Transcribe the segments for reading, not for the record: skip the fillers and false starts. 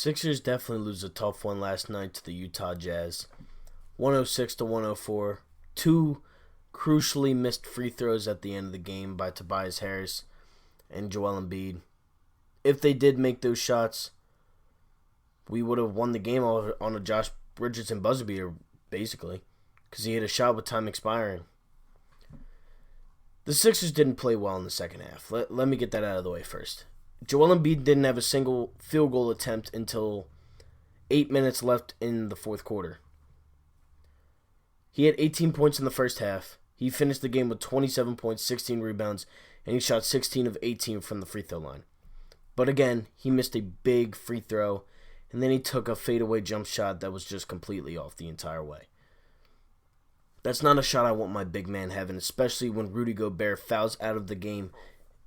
Sixers definitely lose a tough one last night to the Utah Jazz. 106 to 104. Two crucially missed free throws at the end of the game by Tobias Harris and Joel Embiid. If they did make those shots, we would have won the game on a Josh Richardson buzzer beater, basically, because he hit a shot with time expiring. The Sixers didn't play well in the second half. Let me get that out of the way first. Joel Embiid didn't have a single field goal attempt until 8 minutes left in the fourth quarter. He had 18 points in the first half. He finished the game with 27 points, 16 rebounds, and he shot 16 of 18 from the free throw line. But again, he missed a big free throw, and then he took a fadeaway jump shot that was just completely off the entire way. That's not a shot I want my big man having, especially when Rudy Gobert fouls out of the game.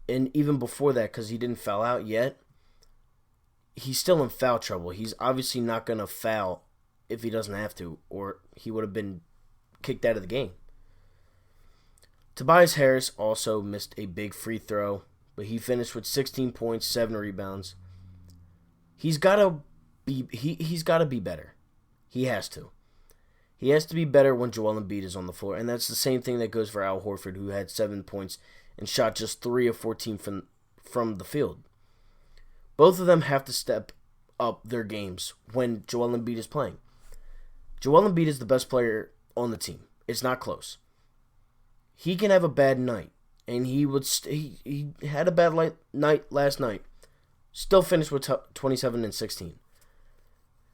And even before that, because he didn't foul out yet, he's still in foul trouble. He's obviously not going to foul if he doesn't have to, or he would have been kicked out of the game. Tobias Harris also missed a big free throw, but he finished with 16 points, 7 rebounds. He's got to be better. He has to. He has to be better when Joel Embiid is on the floor, and that's the same thing that goes for Al Horford, who had 7 points and shot just 3 of 14 from the field. Both of them have to step up their games when Joel Embiid is playing. Joel Embiid is the best player on the team. It's not close. He can have a bad night, and he had a bad night last night. Still finished with 27 and 16.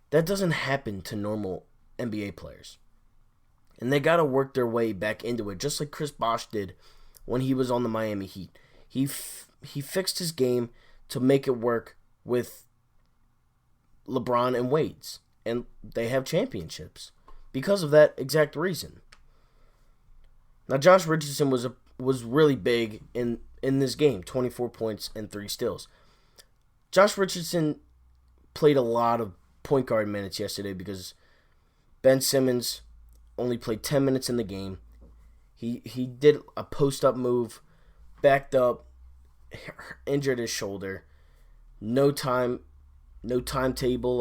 That doesn't happen to normal NBA players. And they got to work their way back into it, just like Chris Bosh did when he was on the Miami Heat. He fixed his game to make it work with LeBron and Wade's, and they have championships because of that exact reason. Now, Josh Richardson was really big in this game, 24 points and 3 steals. Josh Richardson played a lot of point guard minutes yesterday because Ben Simmons only played 10 minutes in the game. He did a post-up move, backed up, injured his shoulder. No timetable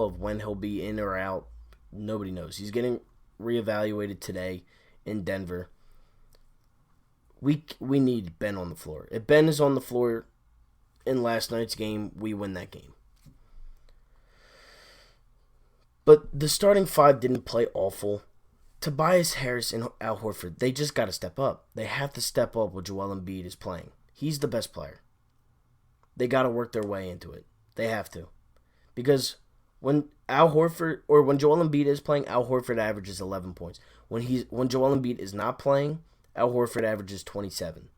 of when he'll be in or out. Nobody knows. He's getting reevaluated today in Denver. We need Ben on the floor. If Ben is on the floor in last night's game, we win that game. But the starting five didn't play awful. Tobias Harris and Al Horford, they just got to step up. They have to step up when Joel Embiid is playing. He's the best player. They got to work their way into it. They have to. Because when Joel Embiid is playing, Al Horford averages 11 points. When Joel Embiid is not playing, Al Horford averages 27.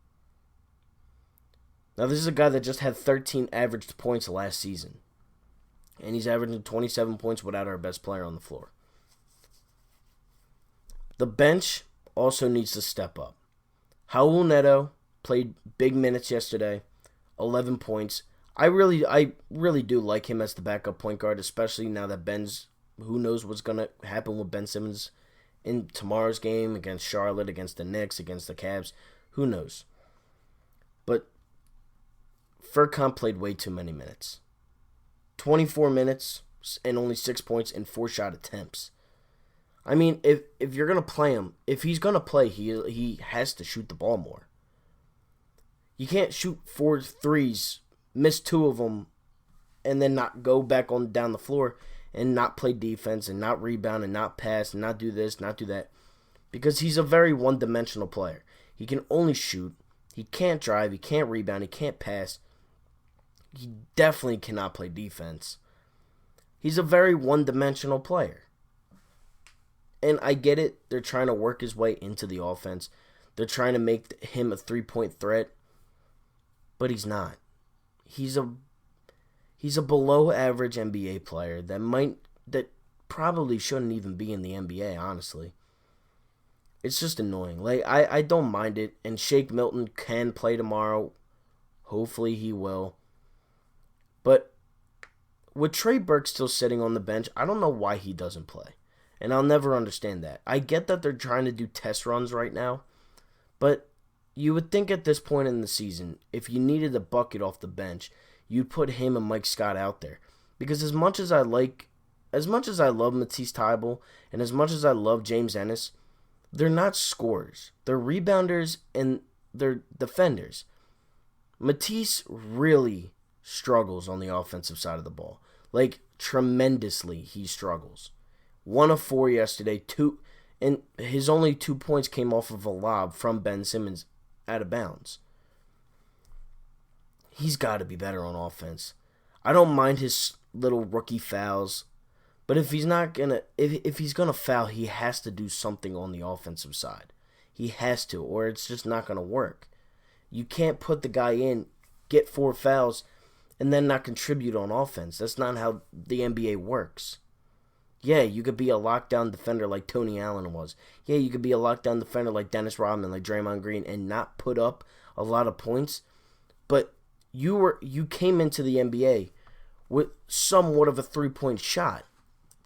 Now, this is a guy that just had 13 averaged points last season. And he's averaging 27 points without our best player on the floor. The bench also needs to step up. Raul Neto played big minutes yesterday, 11 points. I really do like him as the backup point guard, especially now that who knows what's going to happen with Ben Simmons in tomorrow's game against Charlotte, against the Knicks, against the Cavs. Who knows? But Furkan played way too many minutes. 24 minutes and only 6 points and 4 shot attempts. I mean, if you're going to play him, if he's going to play, he has to shoot the ball more. You can't shoot 4 threes, miss 2 of them, and then not go back down the floor and not play defense and not rebound and not pass and not do this, not do that. Because he's a very one-dimensional player. He can only shoot. He can't drive. He can't rebound. He can't pass. He definitely cannot play defense. He's a very one-dimensional player. And I get it. They're trying to work his way into the offense. They're trying to make him a three-point threat. But he's not. He's a below-average NBA player that probably shouldn't even be in the NBA, honestly. It's just annoying. Like I don't mind it. And Shake Milton can play tomorrow. Hopefully he will. But with Trey Burke still sitting on the bench, I don't know why he doesn't play. And I'll never understand that. I get that they're trying to do test runs right now. But you would think at this point in the season, if you needed a bucket off the bench, you'd put him and Mike Scott out there. Because as much as I love Matisse Thybulle, and as much as I love James Ennis, they're not scorers. They're rebounders and they're defenders. Matisse really struggles on the offensive side of the ball. Like, tremendously, he struggles. 1 of 4 yesterday, and his only 2 points came off of a lob from Ben Simmons out of bounds. He's got to be better on offense. I don't mind his little rookie fouls, but if he's gonna foul, he has to do something on the offensive side. He has to, or it's just not gonna work. You can't put the guy in, get 4 fouls, and then not contribute on offense. That's not how the NBA works. Yeah, you could be a lockdown defender like Tony Allen was. Yeah, you could be a lockdown defender like Dennis Rodman, like Draymond Green, and not put up a lot of points. But you came into the NBA with somewhat of a 3-point shot.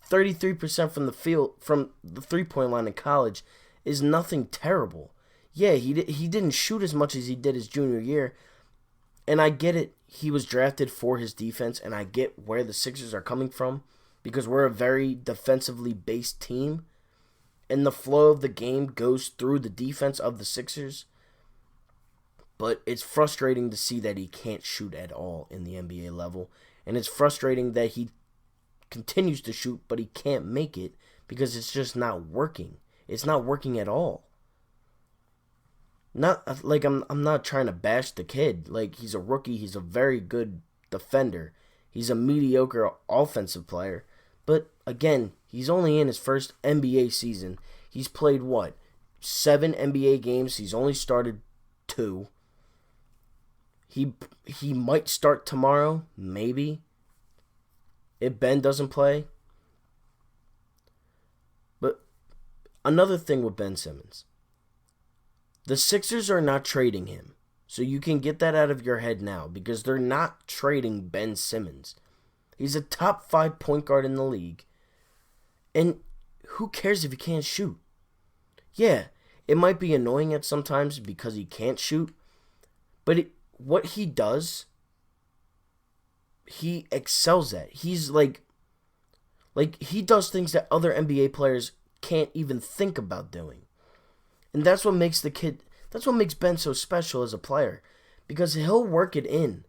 33% from the field, from the 3-point line in college, is nothing terrible. Yeah, he didn't shoot as much as he did his junior year, and I get it. He was drafted for his defense, and I get where the Sixers are coming from because we're a very defensively based team, and the flow of the game goes through the defense of the Sixers. But it's frustrating to see that he can't shoot at all in the NBA level, and it's frustrating that he continues to shoot, but he can't make it because it's just not working. It's not working at all. Not like I'm not trying to bash the kid. Like, he's a rookie, he's a very good defender. He's a mediocre offensive player. But again, he's only in his first NBA season. He's played 7 NBA games. He's only started 2. He might start tomorrow, maybe, if Ben doesn't play. But another thing with Ben Simmons. The Sixers are not trading him. So you can get that out of your head now because they're not trading Ben Simmons. He's a top 5 point guard in the league. And who cares if he can't shoot? Yeah, it might be annoying at sometimes because he can't shoot. But what he does, he excels at. He's like he does things that other NBA players can't even think about doing. And that's what makes Ben so special as a player. Because he'll work it in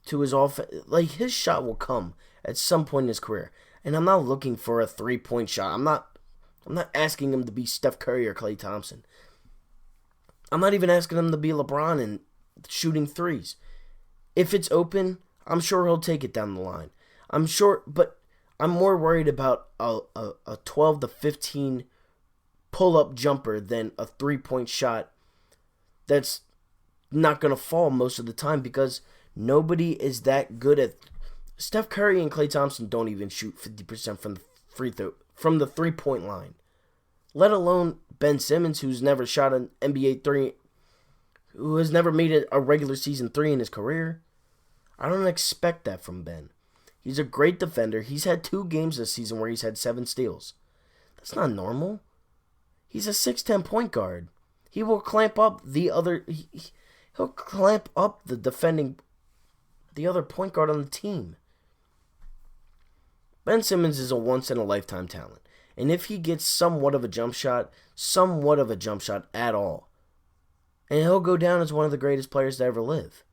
to his offense. Like, his shot will come at some point in his career. And I'm not looking for a 3-point shot. I'm not asking him to be Steph Curry or Klay Thompson. I'm not even asking him to be LeBron and shooting threes. If it's open, I'm sure he'll take it down the line. I'm sure, but I'm more worried about a 12 to 15 pull-up jumper than a 3-point shot that's not going to fall most of the time because nobody is that good at... Steph Curry and Klay Thompson don't even shoot 50% from the 3-point line. Let alone Ben Simmons, who's never shot an NBA 3, who has never made a regular season 3 in his career. I don't expect that from Ben. He's a great defender. He's had 2 games this season where he's had 7 steals. That's not normal. He's a 6'10" point guard. He will clamp up he'll clamp up the other point guard on the team. Ben Simmons is a once-in-a-lifetime talent. And if he gets somewhat of a jump shot at all, and he'll go down as one of the greatest players to ever live.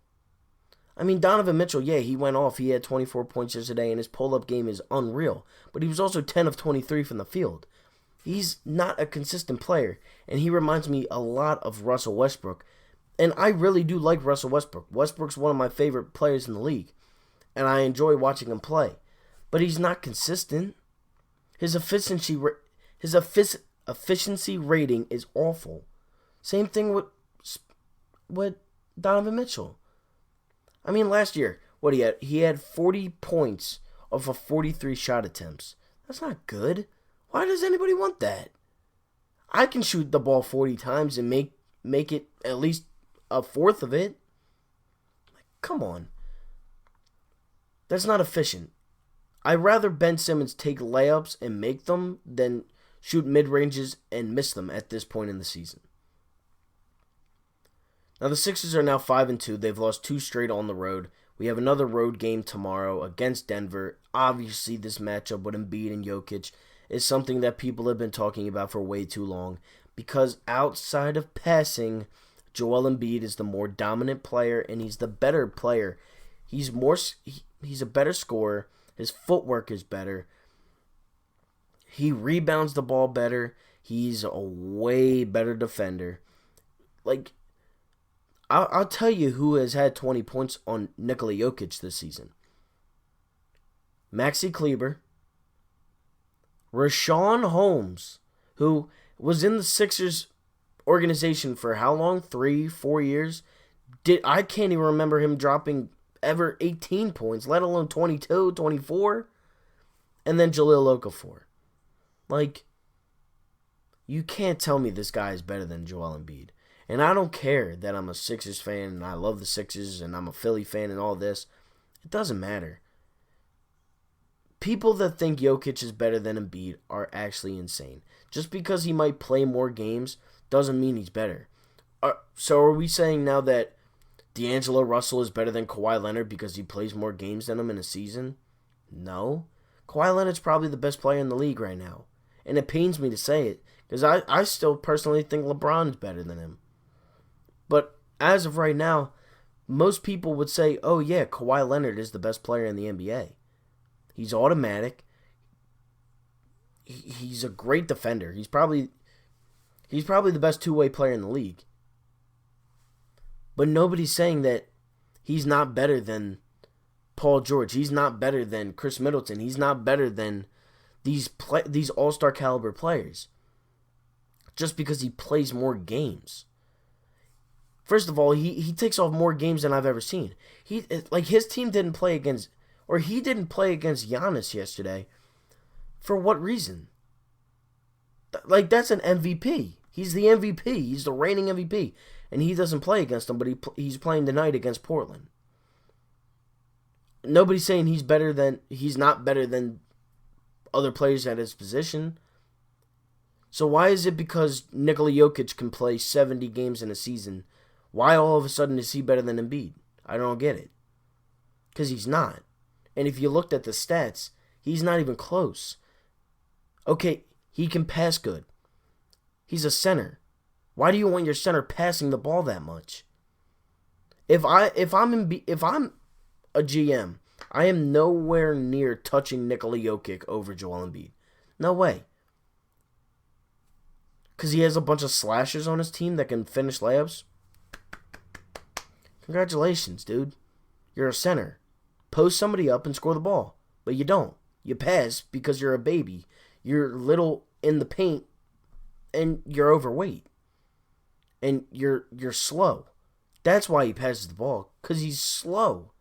I mean, Donovan Mitchell, yeah, he went off. He had 24 points yesterday, and his pull-up game is unreal. But he was also 10 of 23 from the field. He's not a consistent player, and he reminds me a lot of Russell Westbrook. And I really do like Russell Westbrook. Westbrook's one of my favorite players in the league, and I enjoy watching him play. But he's not consistent. His efficiency rating is awful. Same thing with Donovan Mitchell. I mean, last year, he had 40 points off of 43 shot attempts. That's not good. Why does anybody want that? I can shoot the ball 40 times and make it at least a fourth of it. Like, come on. That's not efficient. I'd rather Ben Simmons take layups and make them than shoot mid-ranges and miss them at this point in the season. Now, the Sixers are now 5-2. They've lost 2 straight on the road, We have another road game tomorrow against Denver. Obviously, this matchup with Embiid and Jokic is something that people have been talking about for way too long, because outside of passing, Joel Embiid is the more dominant player and he's the better player. He's a better scorer. His footwork is better. He rebounds the ball better. He's a way better defender. Like, I'll tell you who has had 20 points on Nikola Jokic this season. Maxi Kleber, Rashawn Holmes, who was in the Sixers organization for how long? 3-4 years? I can't even remember him dropping ever 18 points, let alone 22, 24. And then Jahlil Okafor. Like, you can't tell me this guy is better than Joel Embiid. And I don't care that I'm a Sixers fan and I love the Sixers and I'm a Philly fan and all this. It doesn't matter. People that think Jokic is better than Embiid are actually insane. Just because he might play more games doesn't mean he's better. So are we saying now that D'Angelo Russell is better than Kawhi Leonard because he plays more games than him in a season? No. Kawhi Leonard's probably the best player in the league right now. And it pains me to say it, because I still personally think LeBron's better than him. But as of right now, most people would say, oh yeah, Kawhi Leonard is the best player in the NBA. He's automatic. He's a great defender. He's probably the best two-way player in the league. But nobody's saying that he's not better than Paul George. He's not better than Chris Middleton. He's not better than these all-star caliber players. Just because he plays more games. First of all, he takes off more games than I've ever seen. His team didn't play against, or he didn't play against Giannis yesterday. For what reason? That's an MVP. He's the MVP. He's the reigning MVP. And he doesn't play against them, but he's playing tonight against Portland. Nobody's saying he's not better than other players at his position. So why is it because Nikola Jokic can play 70 games in a season, why all of a sudden is he better than Embiid? I don't get it. Because he's not. And if you looked at the stats, he's not even close. Okay, he can pass good. He's a center. Why do you want your center passing the ball that much? If I'm a GM, I am nowhere near touching Nikola Jokic over Joel Embiid. No way. Because he has a bunch of slashers on his team that can finish layups. Congratulations, dude. You're a center. Post somebody up and score the ball. But you don't. You pass because you're a baby. You're little in the paint and you're overweight. And you're slow. That's why he passes the ball. Because he's slow.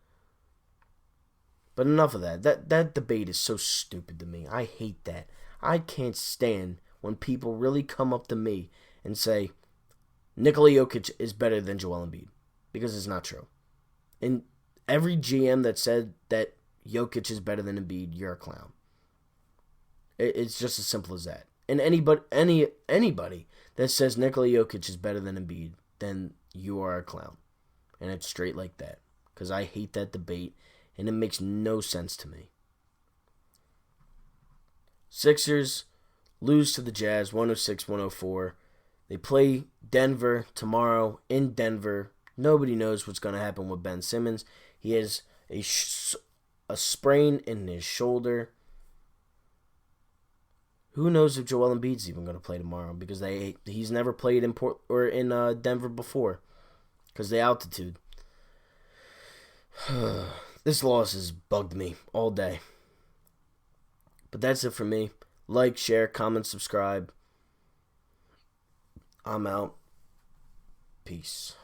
But enough of that. That debate is so stupid to me. I hate that. I can't stand when people really come up to me and say, Nikola Jokic is better than Joel Embiid. Because it's not true. And every GM that said that Jokic is better than Embiid, you're a clown. It's just as simple as that. And anybody that says Nikola Jokic is better than Embiid, then you are a clown. And it's straight like that. Because I hate that debate, and it makes no sense to me. Sixers lose to the Jazz 106-104. They play Denver tomorrow in Denver. Nobody knows what's going to happen with Ben Simmons. He has a sprain in his shoulder. Who knows if Joel Embiid's even going to play tomorrow, because he's never played in Denver before because the altitude. This loss has bugged me all day. But that's it for me. Like, share, comment, subscribe. I'm out. Peace.